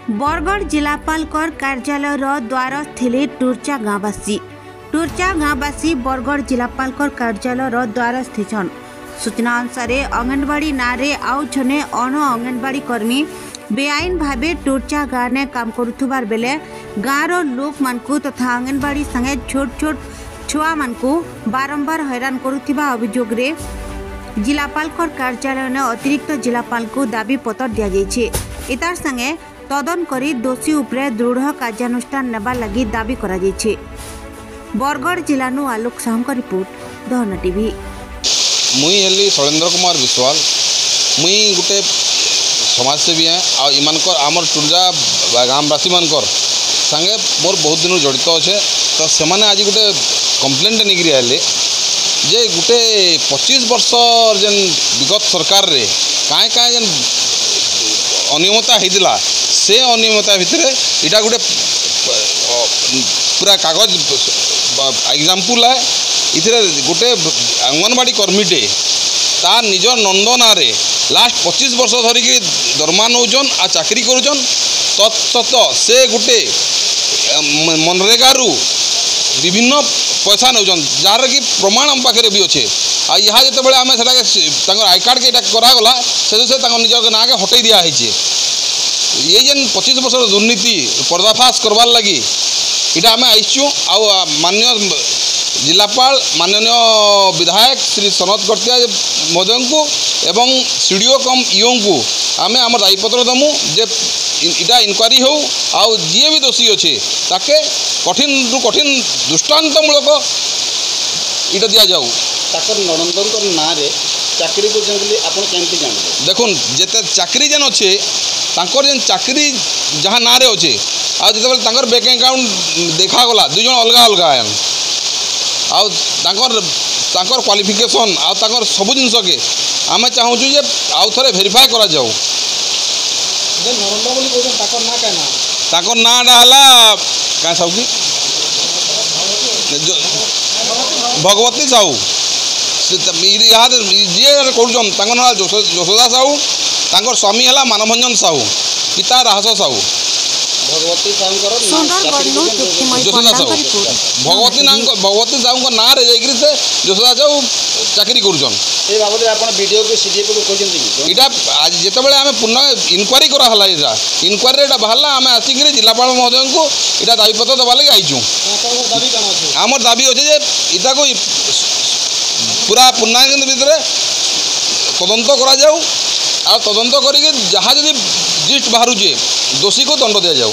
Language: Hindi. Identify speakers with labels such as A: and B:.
A: बरगढ़ जिलापाल कार्यालय द्वारस्थ थिले टुर्चा गाँववासी बरगढ़ जिलापाल कार्यालय द्वारस्थ छन। सूचना अनुसार अंगनवाड़ी नारे आउ जने अण अंगनवाड़ी कर्मी बेआईन भावे टुर्चा गाँव ने काम करुथुबार बेले गाँव लोक मानकु तथा अंगनवाड़ी संगे छोट छोट छुआ मानकु बारंबार हैरान करुथिबा अभियोग रे जिलापाल कार्यालय ने अतिरिक्त जिलापाल को दाबी पत्र दिया जायछि। इतार संगे तदन करी दोषी उपरे दृढ़ कार्यानुष्ठान नेबा लगी दाबी करा जायछि। बरगढ़ जिलानु आलोक साहू रिपोर्ट दहन टीवी।
B: मुई हेली शैलेंद्र कुमार विश्वाल। मुई गोटे समाजसेवी हैं आ इमानकर आमर टुर्जा गाँववासी मानकर संगे मोर बहुत दिन जड़ित अच्छे। तो सेमाने आज गोटे कंप्लेंट निकरी आले जे गोटे 25 वर्ष जेन विगत सरकार रे काए काए जेन अनियमता होता से अनियमता भितर इटा गोटे पूरा कागज एग्जाम्पल है। इधर गोटे अंगनवाड़ी कर्मीटे तार निज नंदना रे लास्ट 25 वर्ष धरिकी दरमा नौजन आ चाकरी करुचन तत्सत से गोटे मनरेगारू विभिन्न पैसा नौजन जार कि प्रमाण आम पाखे भी अच्छे। आ यहाँ जो आम से आई कार्ड के करागला से निज ना के हटई दिया ये जेन 25 वर्ष दुर्नीति पर्दाफाश करवार लगी इटा आम आईचु आ माननीय जिलापाल माननीय विधायक श्री सनत गटिया महोदय को एवं सीडीओ कम ईओ को आम आम दायीपत्र दमु जे इटा इनक्वारी हो आउ जी भी दोषी अच्छे ताके कठिन रु कठिन दृष्टांतमूलक इटा दि जाऊ।
C: ननंदन ना चाकरी
B: देखुन जिते चाकरी जेन अच्छे जेन चाकरी जहाँ ना अच्छे आर बैंक अकाउंट देखागला दुई जन अलग अलग आर क्वालिफिकेशन आर सब जिनस के आम चाहूँ जे आउ थे भेरीफाए करा जाऊ। नाटा है क्या साहू की भगवती साहू यहाँ जी कौन ना यशोदा साहू तांकर स्वामी है मानभंजन साहू पिता राहस साहू
C: भगवती साहू
B: भगवती साहू ना रे जाकि से यशोदा साहू चाकरी करुचन इटा आज जितेबाला आम पुनः इनक्वारी कराला इनक्वारी बाहर आम आसिक जिलापाल महोदय को इटा दाबीपत्र देवा लगे आईचु। आमर दाबी अच्छे इटा को पूरा पूर्णांग भितर तदंत करा जाऊ आ तदंत करके जहाँ जब जिस्ट बाहर दोषी को दंड दि जाऊ।